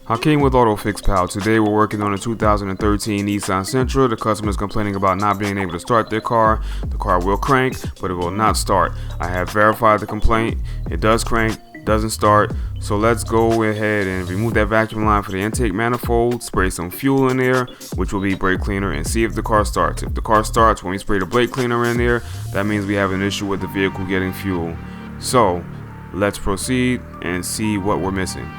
Hakeem with AutoFix Pal. Today we're working on a 2013 Nissan Sentra. The customer is complaining about not being able to start their car. The car will crank, but it will not start. I have verified the complaint. It does crank, doesn't start. So let's go ahead and remove that vacuum line for the intake manifold, spray some fuel in there, which will be brake cleaner, and see if the car starts. If the car starts when we spray the brake cleaner in there, that means we have an issue with the vehicle getting fuel. So let's proceed and see what we're missing.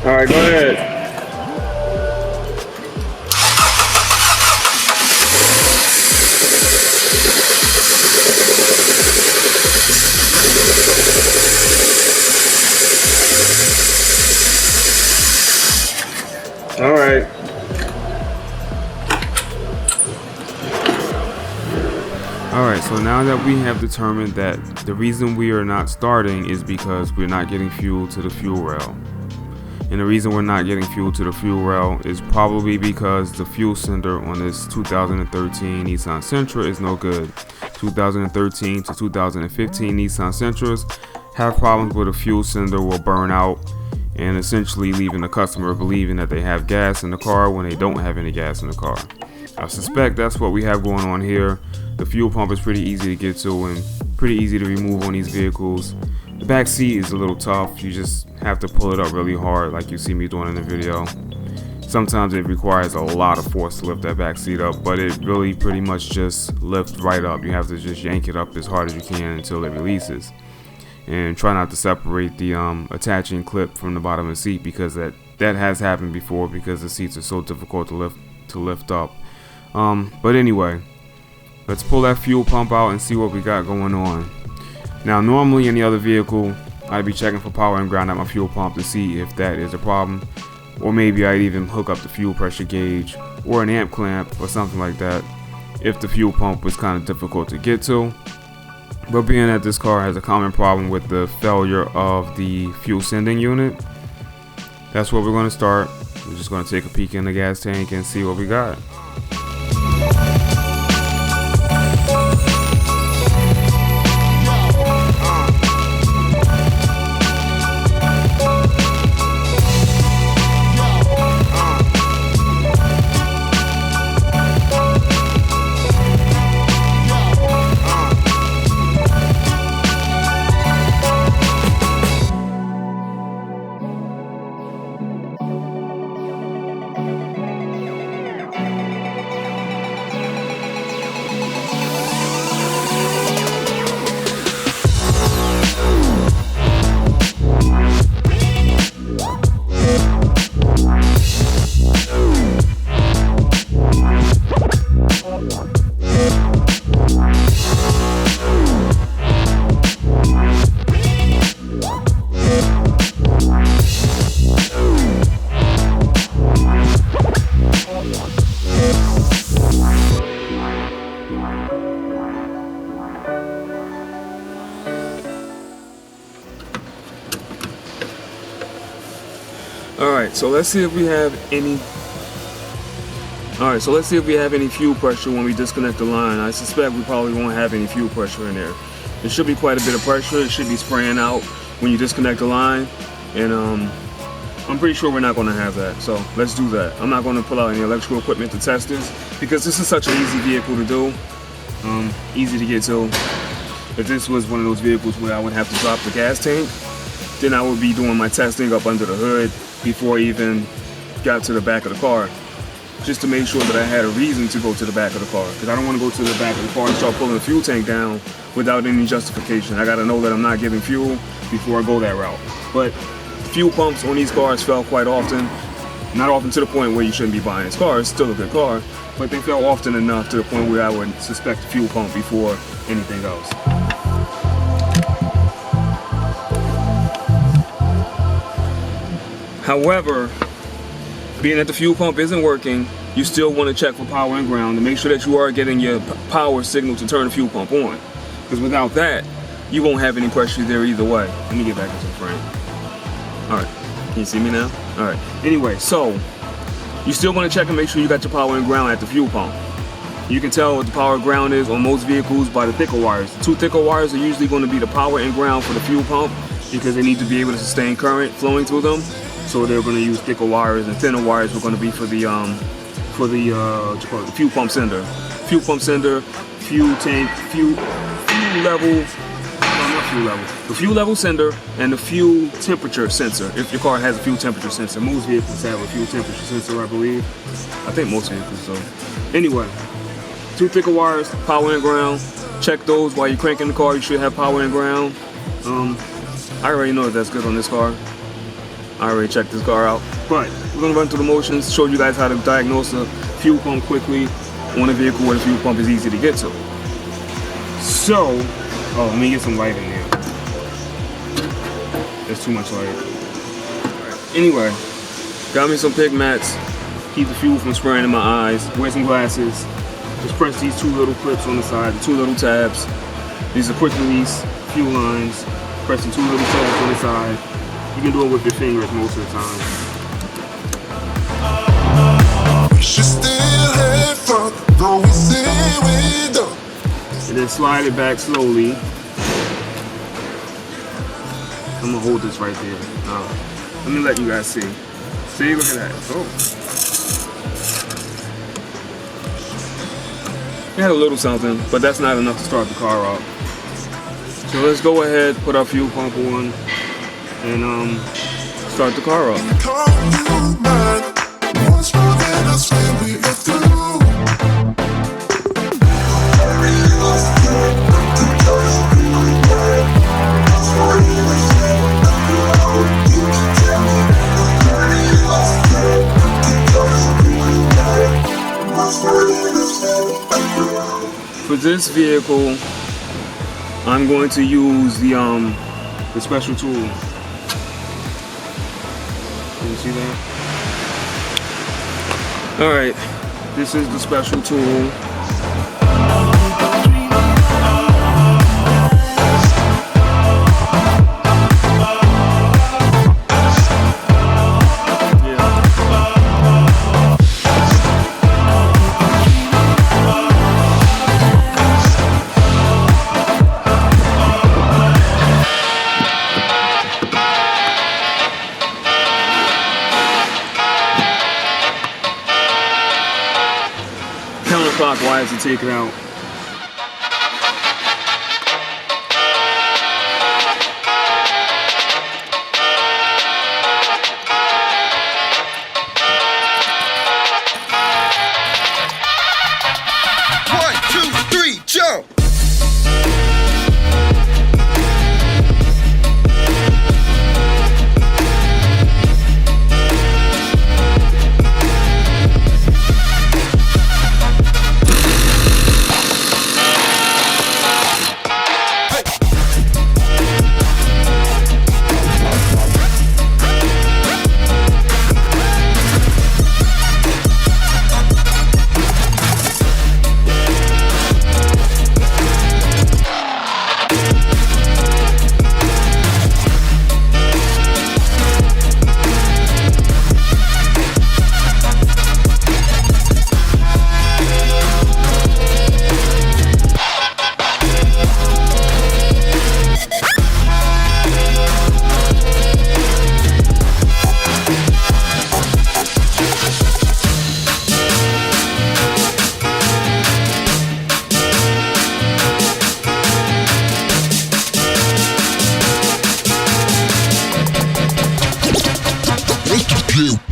All right, go ahead. All right. All right, so now that we have determined that the reason we are not starting is because we're not getting fuel to the fuel rail. And the reason we're not getting fuel to the fuel rail is probably because the fuel sender on this 2013 Nissan Sentra is no good. 2013 to 2015 Nissan Sentras have problems where the fuel sender will burn out and essentially leaving the customer believing that they have gas in the car when they don't have any gas in the car. I suspect that's what we have going on here. The fuel pump is pretty easy to get to and pretty easy to remove on these vehicles. The back seat is a little tough. You just have to pull it up really hard like you see me doing in the video. Sometimes it requires a lot of force to lift that back seat up, but it really pretty much just lifts right up. You have to just yank it up as hard as you can until it releases. And try not to separate the attaching clip from the bottom of the seat, because that has happened before because the seats are so difficult to lift up. But anyway, let's pull that fuel pump out and see what we got going on. Now, normally in the other vehicle, I'd be checking for power and ground at my fuel pump to see if that is a problem. Or maybe I'd even hook up the fuel pressure gauge or an amp clamp or something like that if the fuel pump was kind of difficult to get to. But being that this car has a common problem with the failure of the fuel sending unit, that's where we're going to start. We're just going to take a peek in the gas tank and see what we got. Alright, so let's see if we have any fuel pressure when we disconnect the line. I suspect we probably won't have any fuel pressure in there. There should be quite a bit of pressure. It should be spraying out when you disconnect the line, and I'm pretty sure we're not going to have that. So let's do that. I'm not going to pull out any electrical equipment to test this because this is such an easy vehicle to do, easy to get to. If this was one of those vehicles where I would have to drop the gas tank, then I would be doing my testing up under the hood before I even got to the back of the car, just to make sure that I had a reason to go to the back of the car, because I don't want to go to the back of the car and start pulling the fuel tank down without any justification. I got to know that I'm not giving fuel before I go that route. But fuel pumps on these cars fail quite often. Not often to the point where you shouldn't be buying this car. It's still a good car, but they fail often enough to the point where I would suspect a fuel pump before anything else. However, being that the fuel pump isn't working, you still want to check for power and ground to make sure that you are getting your power signal to turn the fuel pump on. Because without that, you won't have any pressure there either way. Let me get back into the frame. All right, can you see me now? All right, anyway, so you still want to check and make sure you got your power and ground at the fuel pump. You can tell what the power and ground is on most vehicles by the thicker wires. The two thicker wires are usually going to be the power and ground for the fuel pump because they need to be able to sustain current flowing through them. So they're going to use thicker wires, and thinner wires are going to be for the fuel pump sender. Fuel pump sender, fuel tank, fuel level. The fuel level sender and the fuel temperature sensor. If your car has a fuel temperature sensor, most vehicles have a fuel temperature sensor, I believe. I think most vehicles. So anyway, two thicker wires, power and ground. Check those while you're cranking the car. You should have power and ground. I already know that's good on this car. I already checked this car out. But we're gonna run through the motions, show you guys how to diagnose a fuel pump quickly on a vehicle where the fuel pump is easy to get to. So, oh, let me get some light in there. There's too much light. Anyway, got me some pig mats. Keep the fuel from spraying in my eyes. Wear some glasses. Just press these two little clips on the side, the two little tabs. These are quick release fuel lines. Press the two little tabs on the side. You can do it with your fingers most of the time. And then slide it back slowly. I'm gonna hold this right there. Let me let you guys see. See, look at that. Oh. It had a little something, but that's not enough to start the car up. So let's go ahead, put our fuel pump on, and start the car up. For this vehicle, I'm going to use the special tool. Can you see that? All right, this is the special tool. Counterclockwise to take it out. One, two, three, jump!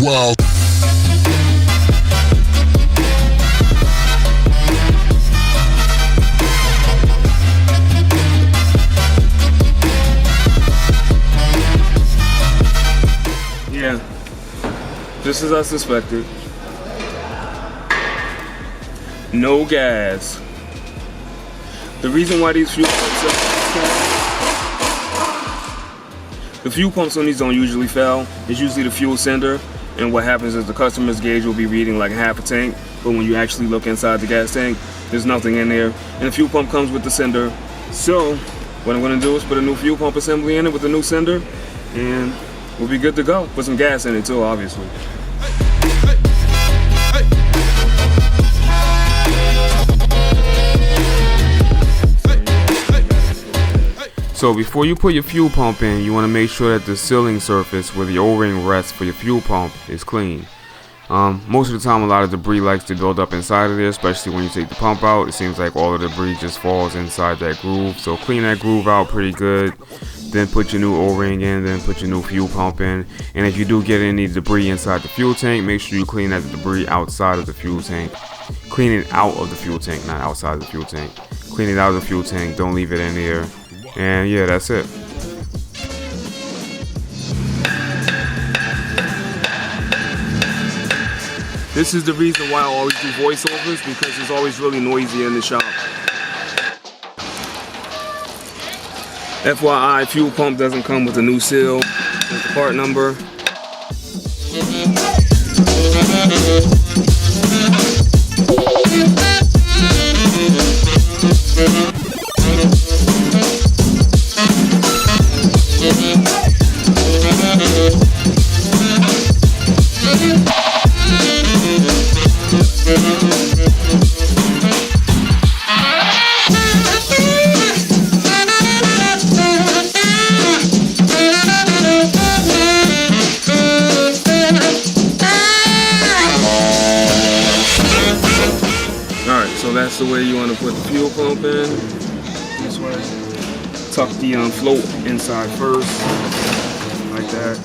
Wow. Yeah, just as I suspected. No gas. The reason why these fuel pumps on these don't usually fail. It's usually the fuel sender, and what happens is the customer's gauge will be reading like half a tank, but when you actually look inside the gas tank, there's nothing in there, and the fuel pump comes with the sender. So what I'm gonna do is put a new fuel pump assembly in it with a new sender, and we'll be good to go. Put some gas in it too, obviously. So before you put your fuel pump in, you want to make sure that the sealing surface where the O-ring rests for your fuel pump is clean. Most of the time, a lot of debris likes to build up inside of there, especially when you take the pump out. It seems like all the debris just falls inside that groove. So clean that groove out pretty good. Then put your new O-ring in, then put your new fuel pump in. And if you do get any debris inside the fuel tank, make sure you clean that debris outside of the fuel tank. Clean it out of the fuel tank, not outside of the fuel tank. Clean it out of the fuel tank, don't leave it in there. And yeah, that's it. This is the reason why I always do voiceovers, because it's always really noisy in the shop. FYI, fuel pump doesn't come with a new seal. There's the part number. So that's the way you want to put the fuel pump in. This way. Tuck the float inside first, like that.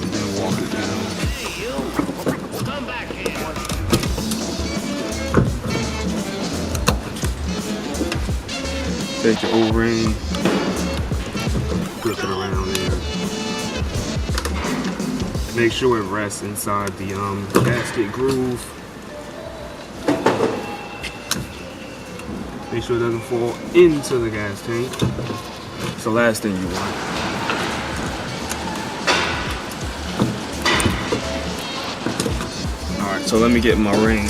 And walk it down. Come back here. Take your O-ring, flip it around there. Make sure it rests inside the gasket groove. Make sure it doesn't fall into the gas tank. It's the last thing you want. Alright, so let me get my ring.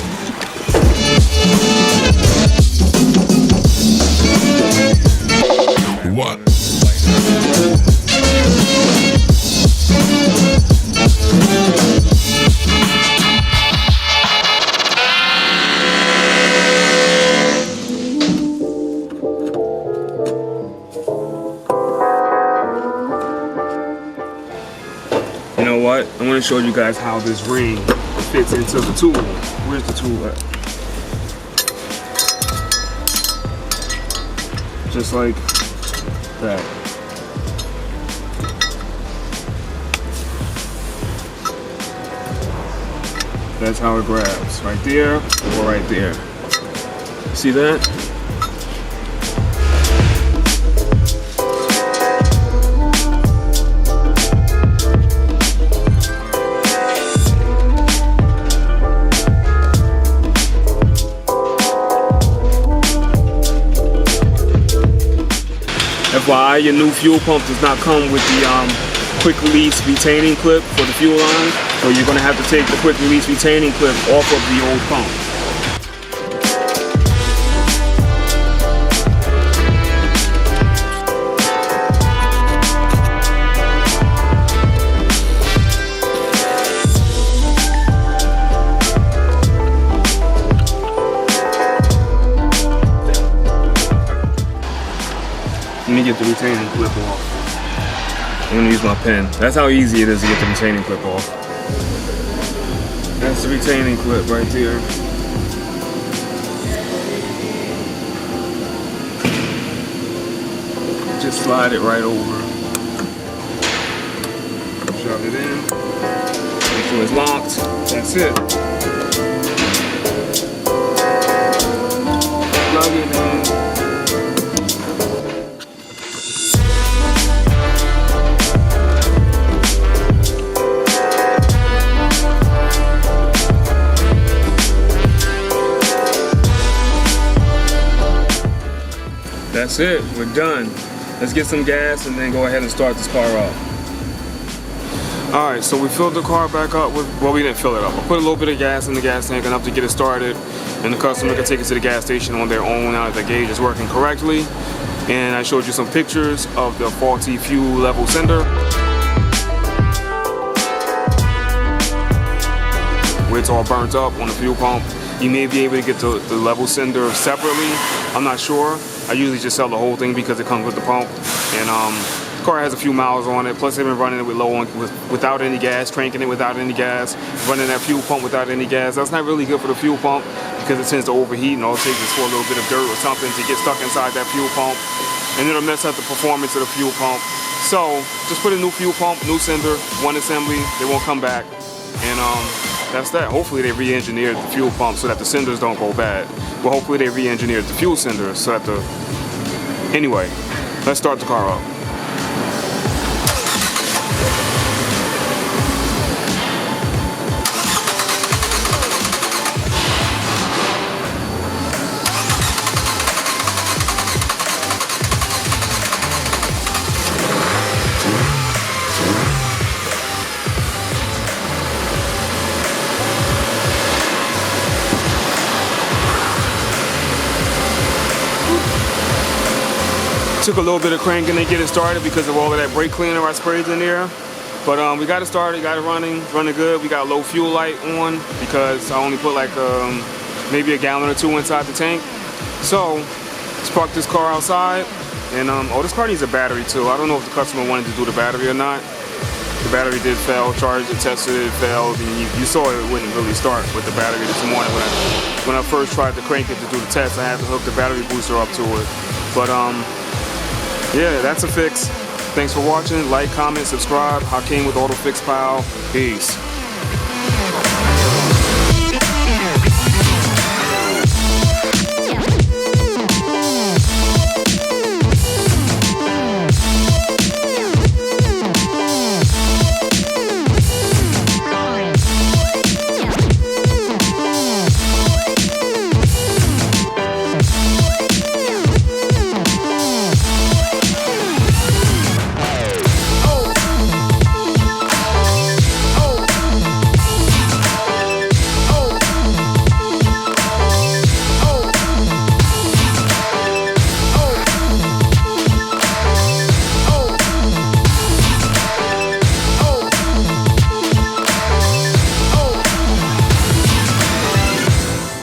What? You know what? I'm going to show you guys how this ring fits into the tool. Where's the tool at? Just like that. That's how it grabs. Right there or right there. See that? FYI, your new fuel pump does not come with the quick release retaining clip for the fuel line, so you're going to have to take the quick release retaining clip off of the old pump. Let me get the retaining clip off. I'm gonna use my pen. That's how easy it is to get the retaining clip off. That's the retaining clip right there. Just slide it right over. Shove it in. Make sure it's locked. That's it. Plug it in. That's it, we're done. Let's get some gas and then go ahead and start this car up. Alright, so we filled the car back up with, well, we didn't fill it up. I put a little bit of gas in the gas tank enough to get it started, and the customer can take it to the gas station on their own now that the gauge is working correctly. And I showed you some pictures of the faulty fuel level sender, where it's all burnt up on the fuel pump. You may be able to get the level sender separately. I'm not sure. I usually just sell the whole thing because it comes with the pump. And the car has a few miles on it. Plus, they've been running it without any gas, cranking it without any gas, running that fuel pump without any gas. That's not really good for the fuel pump because it tends to overheat, and all it takes is for a little bit of dirt or something to get stuck inside that fuel pump, and it'll mess up the performance of the fuel pump. So just put a new fuel pump, new sender, one assembly. They won't come back. And that's that. Hopefully they re-engineered the fuel pump so that the cinders don't go bad. But hopefully they re-engineered the fuel cinders so that the... Anyway, let's start the car up. Took a little bit of cranking to get it started because of all of that brake cleaner I sprayed in there. But we got it started, got it running good. We got low fuel light on because I only put like maybe a gallon or two inside the tank. So let's park this car outside. And oh, this car needs a battery too. I don't know if the customer wanted to do the battery or not. The battery did fail, charged it, tested it, failed. And you saw it wouldn't really start with the battery this morning. When I first tried to crank it to do the test, I had to hook the battery booster up to it. But yeah, that's a fix. Thanks for watching. Like, comment, subscribe. Hakeem with Auto Fix Pal. Peace.